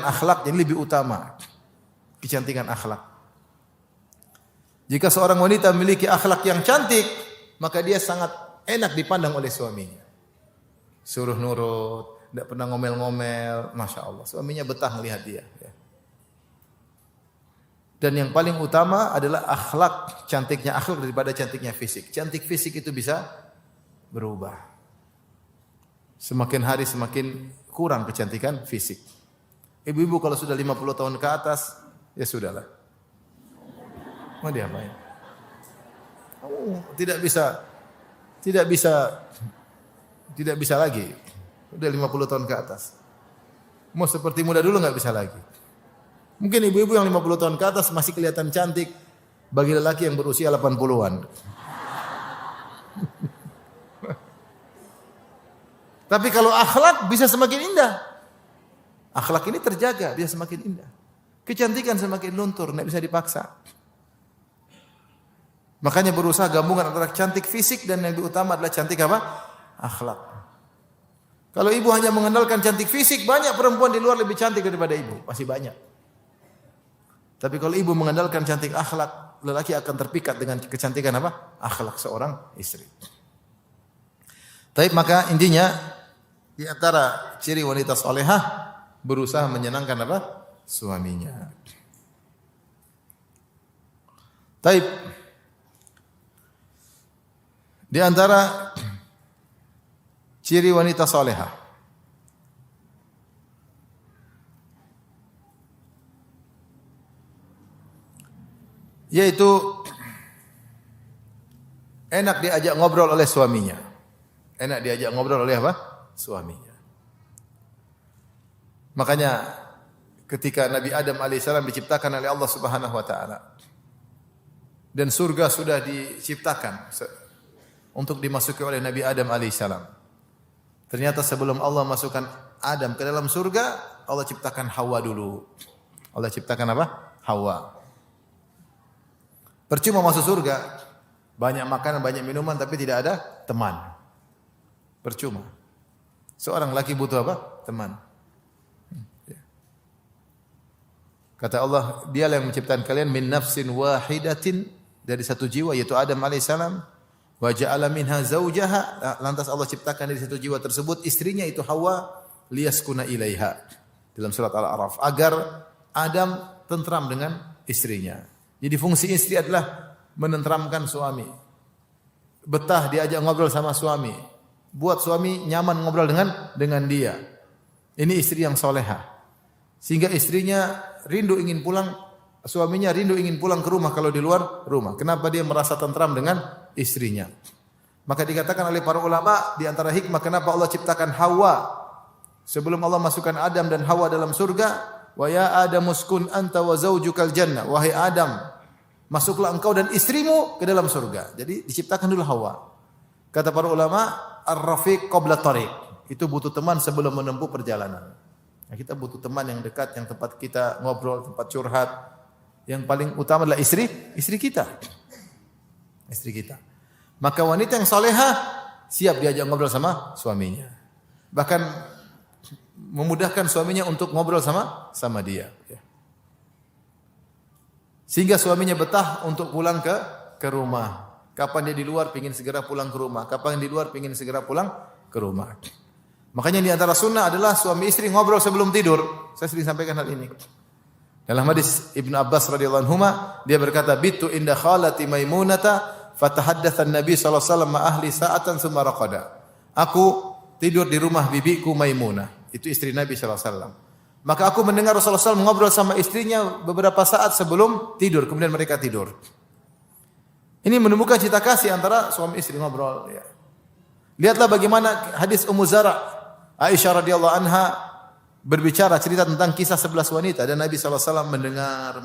kecantikan akhlak yang lebih utama. Kecantikan akhlak. Jika seorang wanita memiliki akhlak yang cantik, maka dia sangat enak dipandang oleh suaminya. Suruh nurut, tidak pernah ngomel-ngomel, Masya Allah. Suaminya betah melihat dia. Dan yang paling utama adalah akhlak, cantiknya akhlak daripada cantiknya fisik. Cantik fisik itu bisa berubah. Semakin hari semakin kurang kecantikan fisik. Ibu-ibu kalau sudah 50 tahun ke atas, ya sudahlah. Mau diapain? Tidak bisa lagi. Udah 50 tahun ke atas. Mau seperti muda dulu nggak bisa lagi. Mungkin ibu-ibu yang 50 tahun ke atas masih kelihatan cantik bagi lelaki yang berusia 80-an. Tapi kalau akhlak bisa semakin indah. Akhlak ini terjaga, bisa semakin indah. Kecantikan semakin luntur, tidak bisa dipaksa. Makanya berusaha gabungan antara cantik fisik dan yang lebih utama adalah cantik apa? Akhlak. Kalau ibu hanya mengandalkan cantik fisik, banyak perempuan di luar lebih cantik daripada ibu. Masih banyak. Tapi kalau ibu mengandalkan cantik akhlak, lelaki akan terpikat dengan kecantikan apa? Akhlak seorang istri. Tapi maka intinya di antara ciri wanita salehah berusaha menyenangkan apa? Suaminya. Taib. Di antara ciri wanita salehah yaitu enak diajak ngobrol oleh suaminya. Enak diajak ngobrol oleh apa? Suaminya. Makanya ketika Nabi Adam alaihissalam diciptakan oleh Allah Subhanahu wa taala dan surga sudah diciptakan untuk dimasuki oleh Nabi Adam alaihissalam. Ternyata sebelum Allah masukkan Adam ke dalam surga, Allah ciptakan Hawa dulu. Allah ciptakan apa? Hawa. Percuma masuk surga, banyak makanan, banyak minuman, tapi tidak ada teman. Percuma. Seorang laki butuh apa? Teman. Kata Allah, dialah yang menciptakan kalian min nafsin wahidatin, dari satu jiwa, yaitu Adam alaihissalam. Wa ja'ala minha zawjaha, lantas Allah ciptakan dari satu jiwa tersebut istrinya itu Hawa, liyaskuna ilaiha. Dalam surat Al-A'raf, agar Adam tentram dengan istrinya. Jadi fungsi istri adalah menenteramkan suami. Betah diajak ngobrol sama suami. Buat suami nyaman ngobrol dengan dia. Ini istri yang solehah. Sehingga istrinya rindu ingin pulang, suaminya rindu ingin pulang ke rumah kalau di luar rumah. Kenapa dia merasa tentram dengan istrinya? Maka dikatakan oleh para ulama di antara hikmah kenapa Allah ciptakan Hawa sebelum Allah masukkan Adam dan Hawa dalam surga. Wa ya Adam uskun anta wa zaujukal jannah. Wahai Adam, masuklah engkau dan istrimu ke dalam surga. Jadi diciptakan dulu Hawa. Kata para ulama, ar-rafiq qabla tariq. Itu butuh teman sebelum menempuh perjalanan. Nah, kita butuh teman yang dekat, yang tempat kita ngobrol, tempat curhat. Yang paling utama adalah istri kita. Istri kita. Maka wanita yang salehah siap diajak ngobrol sama suaminya. Bahkan memudahkan suaminya untuk ngobrol sama dia. Sehingga suaminya betah untuk pulang ke rumah. Kapan dia di luar pengin segera pulang ke rumah. Kapan di luar pengin segera pulang ke rumah. Makanya di antara sunnah adalah suami istri ngobrol sebelum tidur. Saya sering sampaikan hal ini. Dalam hadis Ibnu Abbas radhiyallahu anhuma, dia berkata, "Bitu inda khalati Maimunata, fatahaddatsa an-nabi sallallahu alaihi wasallam ma ahli sa'atan tsumma raqada." Aku tidur di rumah bibiku Maimunah. Itu istri Nabi sallallahu alaihi wasallam. Maka aku mendengar Rasulullah SAW ngobrol sama istrinya beberapa saat sebelum tidur. Kemudian mereka tidur. Ini menumbuhkan cita kasih antara suami istri ngobrol. Ya. Lihatlah bagaimana hadis Ummu Zara, Aisyah radhiyallahu anha berbicara cerita tentang kisah 11 wanita. Dan Nabi SAW mendengar.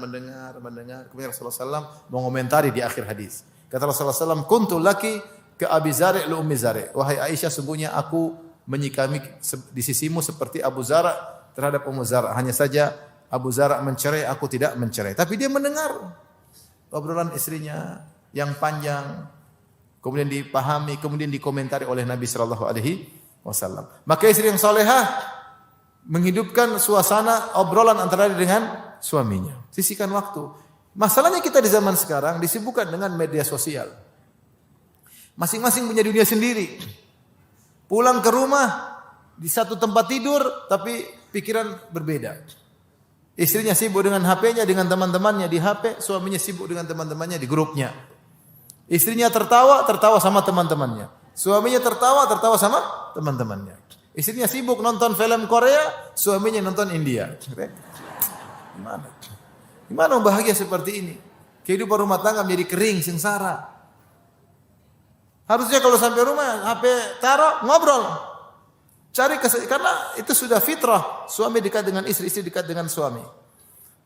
Kemudian Rasulullah SAW mengomentari di akhir hadis. Kata Rasulullah SAW, kuntu laki ke Abi Zari' li Ummi Zari'. Wahai Aisyah, sungguhnya aku menyikami di sisimu seperti Abu Zara' terhadap Ummu Zara'. Hanya saja Abu Zara' mencerai, aku tidak mencerai. Tapi dia mendengar obrolan istrinya yang panjang, kemudian dipahami, kemudian dikomentari oleh Nabi sallallahu alaihi wasallam. Maka istri yang salehah menghidupkan suasana obrolan antara dia dengan suaminya. Sisihkan waktu. Masalahnya kita di zaman sekarang disibukkan dengan media sosial. Masing-masing punya dunia sendiri. Pulang ke rumah di satu tempat tidur tapi pikiran berbeda. Istrinya sibuk dengan HP-nya, dengan teman-temannya di HP, suaminya sibuk dengan teman-temannya di grupnya. Istrinya tertawa sama teman-temannya. Suaminya tertawa sama teman-temannya. Istrinya sibuk nonton film Korea, suaminya nonton India. Gimana bahagia seperti ini? Kehidupan rumah tangga menjadi kering, sengsara. Harusnya kalau sampai rumah HP taruh, ngobrol. Karena itu sudah fitrah. Suami dekat dengan istri, istri dekat dengan suami.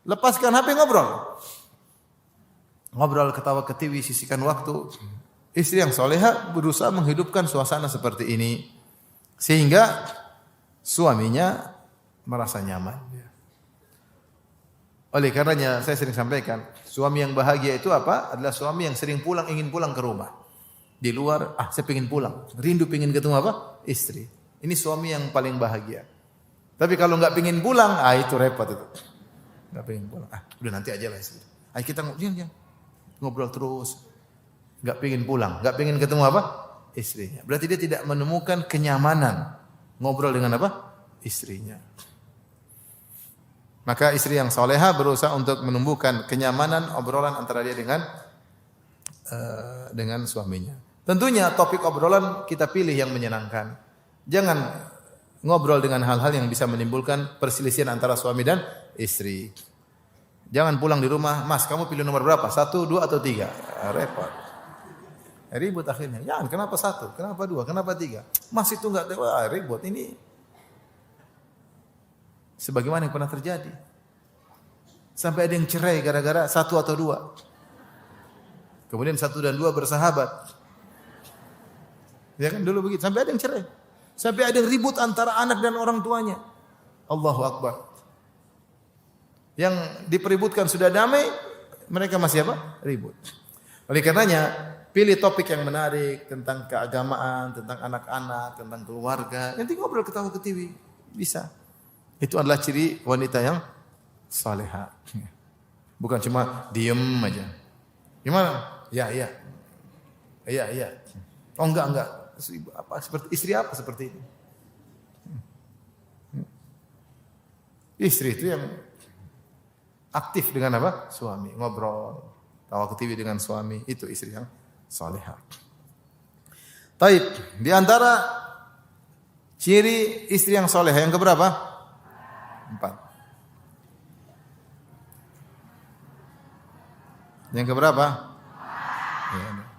Lepaskan HP, ngobrol. Ngobrol, ketawa ketiwi, sisihkan waktu. Istri yang soleha berusaha menghidupkan suasana seperti ini. Sehingga suaminya merasa nyaman. Oleh karenanya saya sering sampaikan, suami yang bahagia itu apa? Adalah suami yang sering pulang, ingin pulang ke rumah. Di luar, saya ingin pulang. Rindu ingin ketemu apa? Istri. Ini suami yang paling bahagia. Tapi kalau enggak pengin pulang, itu repot itu. Enggak pengin pulang. Udah nanti aja lah. Ayo kita ngobrol terus. Enggak pengin pulang, enggak pengin ketemu apa? Istrinya. Berarti dia tidak menemukan kenyamanan ngobrol dengan apa? Istrinya. Maka istri yang soleha berusaha untuk menumbuhkan kenyamanan obrolan antara dia dengan suaminya. Tentunya topik obrolan kita pilih yang menyenangkan. Jangan ngobrol dengan hal-hal yang bisa menimbulkan perselisihan antara suami dan istri. Jangan pulang di rumah, Mas, kamu pilih nomor berapa? 1, 2 atau 3? Repot. Ribut akhirnya. Jangan, kenapa 1? Kenapa 2? Kenapa 3? Mas itu enggak ribut. Ini sebagaimana yang pernah terjadi. Sampai ada yang cerai gara-gara 1 atau 2. Kemudian 1 dan 2 bersahabat. Ya kan dulu begitu. Sampai ada yang cerai. Sampai ada ribut antara anak dan orang tuanya. Allahu Akbar. Yang dipeributkan sudah damai, mereka masih apa? Ribut. Oleh karenanya, pilih topik yang menarik tentang keagamaan, tentang anak-anak, tentang keluarga. Nanti ngobrol ketawa ketiwi. Bisa. Itu adalah ciri wanita yang salehah. Bukan cuma diem aja. Gimana? Ya. Oh enggak. Istri apa seperti itu? Istri itu yang aktif dengan apa? Suami, ngobrol, tawa ketiwi dengan suami, itu istri yang salehah. Taib, di antara ciri istri yang salehah yang keberapa? 4. Yang keberapa? Ya.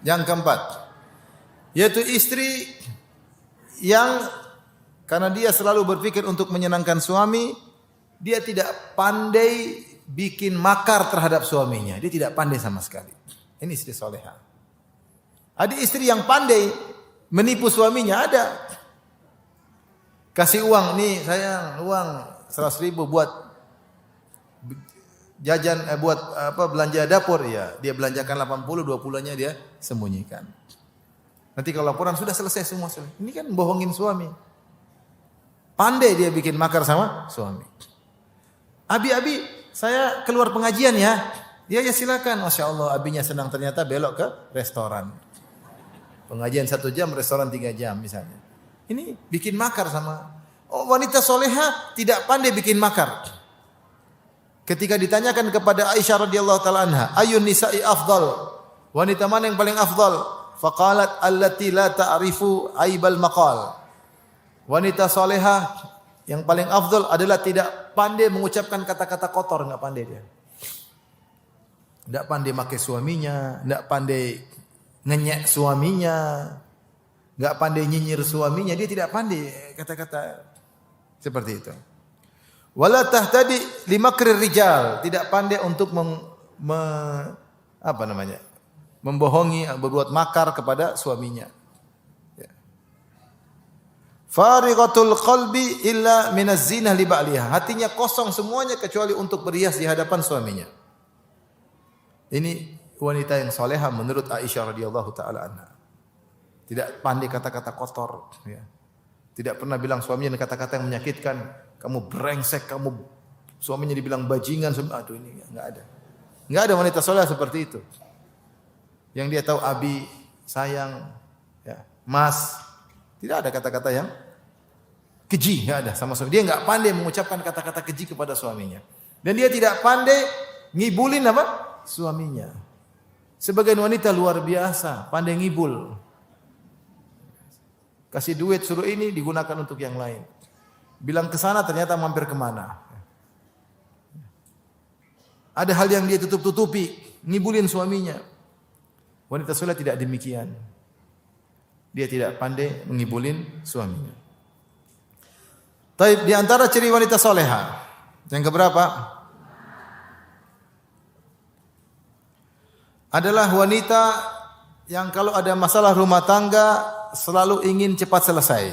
Yang keempat, yaitu istri yang karena dia selalu berpikir untuk menyenangkan suami, dia tidak pandai bikin makar terhadap suaminya. Dia tidak pandai sama sekali. Ini istri soleha. Ada istri yang pandai menipu suaminya, ada. Kasih uang, nih sayang, uang 100.000 buat jajan, buat belanja dapur, ya dia belanjakan 80, 20-nya dia sembunyikan. Nanti kalau laporan sudah selesai semua. Ini kan bohongin suami. Pandai dia bikin makar sama suami. Abi, saya keluar pengajian ya. Ya silakan. Masya Allah, abinya senang, ternyata belok ke restoran. Pengajian 1 jam, restoran 3 jam misalnya. Ini bikin makar sama. Wanita soleha tidak pandai bikin makar. Ketika ditanyakan kepada Aisyah radhiyallahu taala anha, ayun nisa'i afdal? Wanita mana yang paling afdal? Faqalat allati la ta'rifu aibal maqal. Wanita salehah yang paling afdal adalah tidak pandai mengucapkan kata-kata kotor, enggak pandai dia. Enggak pandai make suaminya, enggak pandai ngenyek suaminya, enggak pandai nyinyir suaminya, dia tidak pandai kata-kata seperti itu. Wala tahtadi limakrir rijal, tidak pandai untuk membohongi, berbuat makar kepada suaminya. Ya. Farighatul qalbi illa minaz zinah li ba'liha. Hatinya kosong semuanya kecuali untuk berhias di hadapan suaminya. Ini wanita yang salehah menurut Aisyah radhiyallahu taala anha. Tidak pandai kata-kata kotor, ya. Tidak pernah bilang suaminya kata-kata yang menyakitkan. Kamu brengsek, kamu suaminya dibilang bajingan, aduh ini enggak ada. Enggak ada wanita saleh seperti itu. Yang dia tahu abi, sayang, ya, mas, tidak ada kata-kata yang keji, enggak ada sama suami. Dia enggak pandai mengucapkan kata-kata keji kepada suaminya. Dan dia tidak pandai ngibulin apa? Suaminya. Sebagian wanita luar biasa, pandai ngibul. Kasih duit suruh ini digunakan untuk yang lain. Bilang ke sana ternyata mampir kemana. Ada hal yang dia tutup-tutupi, ngibulin suaminya. Wanita saleh tidak demikian. Dia tidak pandai mengibulin suaminya. Taib, di antara ciri wanita soleha yang keberapa? Adalah wanita yang kalau ada masalah rumah tangga selalu ingin cepat selesai.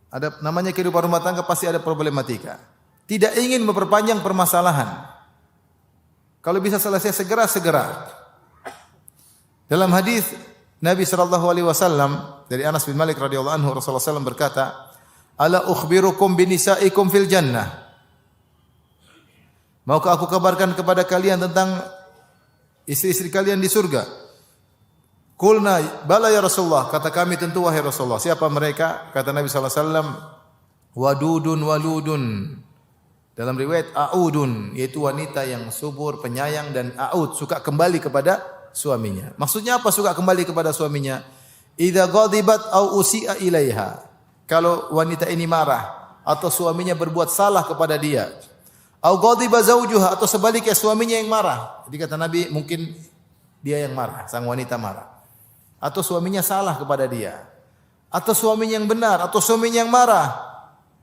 Ada namanya kehidupan rumah tangga pasti ada problematika. Tidak ingin memperpanjang permasalahan. Kalau bisa selesai segera. Dalam hadis Nabi sallallahu alaihi wasallam dari Anas bin Malik radhiyallahu anhu, Rasulullah SAW berkata, "Ala ukhbirukum binisaikum fil jannah?" Maukah aku kabarkan kepada kalian tentang istri-istri kalian di surga? Qulna bala ya Rasulullah, kata kami tentu wahai Rasulullah. Siapa mereka? Kata Nabi sallallahu alaihi wasallam, wadudun waludun. Dalam riwayat audun, yaitu wanita yang subur, penyayang, dan aud, suka kembali kepada suaminya. Maksudnya apa suka kembali kepada suaminya? Idza ghadibat au usi'a ilaiha. Kalau wanita ini marah atau suaminya berbuat salah kepada dia. Au ghadiba zaujuha, atau sebaliknya suaminya yang marah. Jadi kata Nabi mungkin dia yang marah, sang wanita marah. Atau suaminya salah kepada dia, atau suaminya yang benar, atau suaminya yang marah,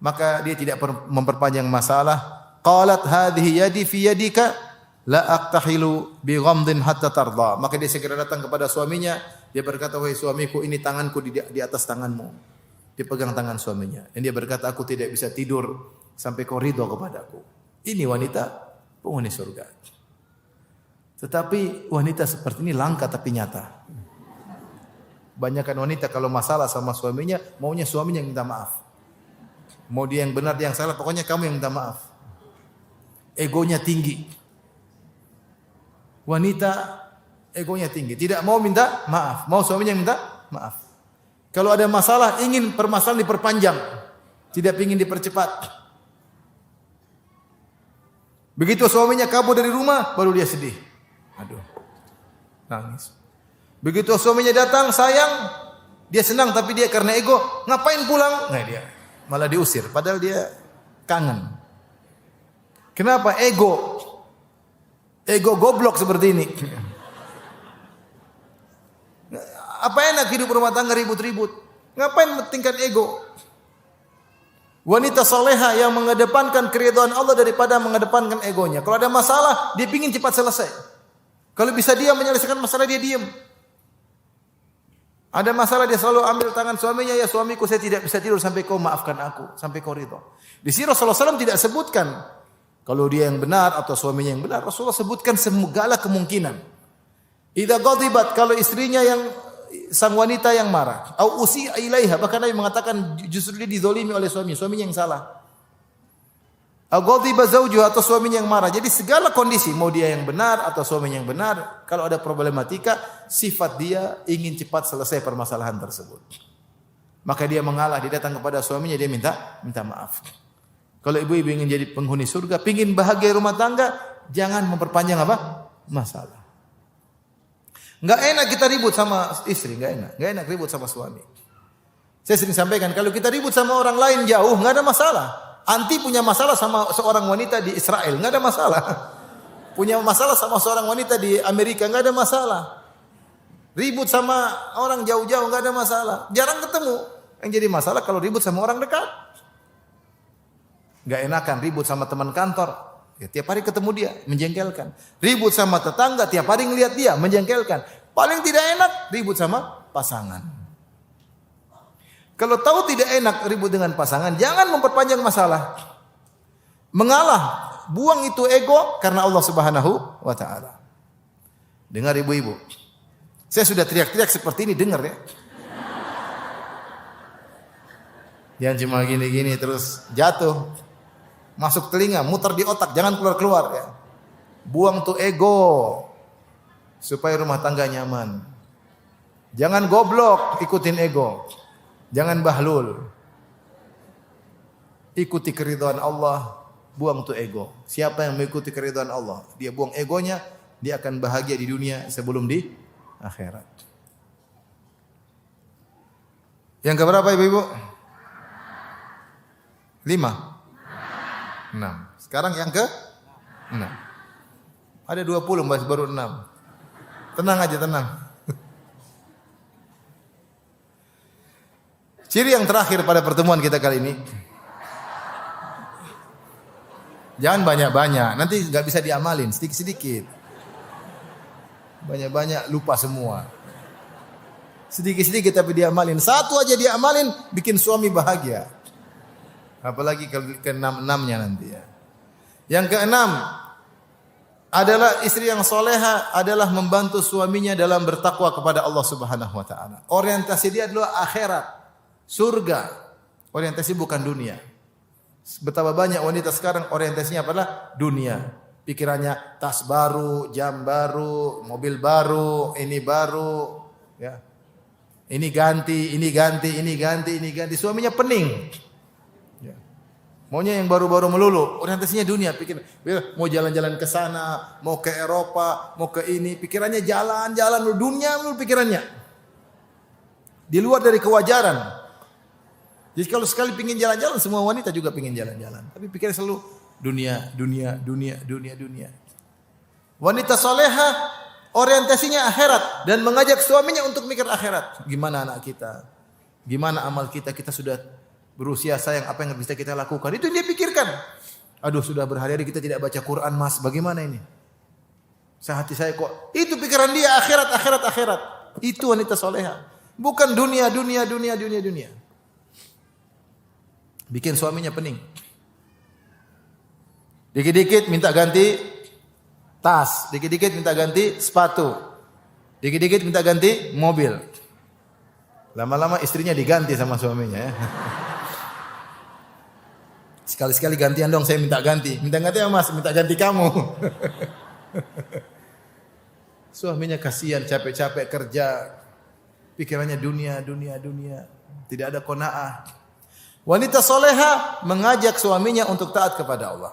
maka dia tidak memperpanjang masalah. Qalat hadhihi yadi fi yadika la aqtahilu bi ghamdin hatta tarda. Maka dia segera datang kepada suaminya, dia berkata, wahai suamiku, ini tanganku di atas tanganmu. Dipegang tangan suaminya, dan dia berkata, aku tidak bisa tidur sampai kau ridho kepadaku. Ini wanita penghuni surga. Tetapi wanita seperti ini langka tapi nyata. Banyakkan wanita kalau masalah sama suaminya, maunya suaminya yang minta maaf. Mau dia yang benar, dia yang salah, pokoknya kamu yang minta maaf. Egonya tinggi. Wanita egonya tinggi, tidak mau minta maaf, mau suaminya yang minta maaf. Kalau ada masalah, ingin permasalahan diperpanjang, tidak ingin dipercepat. Begitu suaminya kabur dari rumah, baru dia sedih. Aduh, nangis. Begitu suaminya datang, sayang, dia senang, tapi dia karena ego, ngapain pulang? Nah, dia malah diusir, padahal dia kangen. Kenapa? Ego goblok seperti ini. Apa enak hidup rumah tangga ribut-ribut? Ngapain mentingkan ego? Wanita soleha yang mengedepankan keridhaan Allah daripada mengedepankan egonya. Kalau ada masalah, dia ingin cepat selesai. Kalau bisa dia menyelesaikan masalah, dia diam. Ada masalah, dia selalu ambil tangan suaminya, ya suamiku, saya tidak bisa tidur sampai kau maafkan aku, sampai kau ridho. Di sini Rasulullah SAW tidak sebutkan kalau dia yang benar atau suaminya yang benar. Rasulullah sebutkan segala kemungkinan. Idza ghadibat, kalau istrinya yang sang wanita yang marah, au usi'a ilaiha, bahkan Nabi mengatakan justru dia dizalimi oleh suaminya yang salah. Au ghadiba zaujuha, atau suaminya yang marah. Jadi segala kondisi, mau dia yang benar atau suaminya yang benar, kalau ada problematika, sifat dia ingin cepat selesai permasalahan tersebut. Maka dia mengalah, dia datang kepada suaminya, dia minta maaf. Kalau ibu-ibu ingin jadi penghuni surga, ingin bahagia rumah tangga, jangan memperpanjang apa? Masalah. Enggak enak kita ribut sama istri, enggak enak ribut sama suami. Saya sering sampaikan, kalau kita ribut sama orang lain jauh, enggak ada masalah. Anti punya masalah sama seorang wanita di Israel, enggak ada masalah. Punya masalah sama seorang wanita di Amerika, enggak ada masalah. Ribut sama orang jauh-jauh, enggak ada masalah. Jarang ketemu. Yang jadi masalah kalau ribut sama orang dekat. Enggak enakan ribut sama teman kantor. Ya, tiap hari ketemu dia, menjengkelkan. Ribut sama tetangga, tiap hari ngelihat dia, menjengkelkan. Paling tidak enak, ribut sama pasangan. Kalau tahu tidak enak ribut dengan pasangan, jangan memperpanjang masalah. Mengalah, buang itu ego karena Allah Subhanahu wa taala. Dengar ibu-ibu. Saya sudah teriak-teriak seperti ini, dengar ya. Jangan cuma gini-gini terus jatuh. Masuk telinga, muter di otak, jangan keluar-keluar ya. Buang tuh ego supaya rumah tangga nyaman. Jangan goblok, ikutin ego. Jangan bahlul. Ikuti keridhaan Allah, buang tuh ego. Siapa yang mengikuti keridhaan Allah, dia buang egonya, dia akan bahagia di dunia sebelum di akhirat. Yang keberapa Ibu-ibu? 5. 6. Sekarang yang ke 6. Ada 20 Mas, baru 6. Tenang aja, tenang. Ciri yang terakhir pada pertemuan kita kali ini. Jangan banyak-banyak, nanti nggak bisa diamalin, sedikit-sedikit. Banyak-banyak lupa semua. Sedikit-sedikit tapi diamalin. Satu aja diamalin, bikin suami bahagia. Apalagi kalau ke-6-6-nya nanti ya. Yang ke-6 adalah istri yang soleha adalah membantu suaminya dalam bertakwa kepada Allah Subhanahu wa taala. Orientasi dia adalah akhirat, surga. Orientasi bukan dunia. Betapa banyak wanita sekarang orientasinya adalah dunia. Pikirannya tas baru, jam baru, mobil baru, ini baru, ya. Ini ganti, ini ganti, ini ganti, ini ganti. Suaminya pening. Maunya yang baru-baru melulu, orientasinya dunia, pikir mau jalan-jalan ke sana, mau ke Eropa, mau ke ini, pikirannya jalan-jalan dunia melulu pikirannya. Di luar dari kewajaran. Jadi kalau sekali pingin jalan-jalan, semua wanita juga pingin jalan-jalan, tapi pikirnya selalu dunia, dunia, dunia, dunia, dunia. Wanita soleha orientasinya akhirat dan mengajak suaminya untuk mikir akhirat. Gimana anak kita? Gimana amal kita? Kita sudah berusia sayang, apa yang bisa kita lakukan? Itu yang dia pikirkan. Aduh, sudah berhari-hari kita tidak baca Quran, Mas. Bagaimana ini? Sehati saya kok. Itu pikiran dia akhirat, akhirat, akhirat. Itu wanita soleha. Bukan dunia, dunia, dunia, dunia, dunia. Bikin suaminya pening. Dikit-dikit minta ganti tas, dikit-dikit minta ganti sepatu, dikit-dikit minta ganti mobil. Lama-lama istrinya diganti sama suaminya ya. Sekali-sekali gantian dong, saya minta ganti. Minta ganti ya Mas, minta ganti kamu. Suaminya kasihan, capek-capek kerja. Pikirannya dunia, dunia, dunia. Tidak ada qanaah. Wanita soleha mengajak suaminya untuk taat kepada Allah.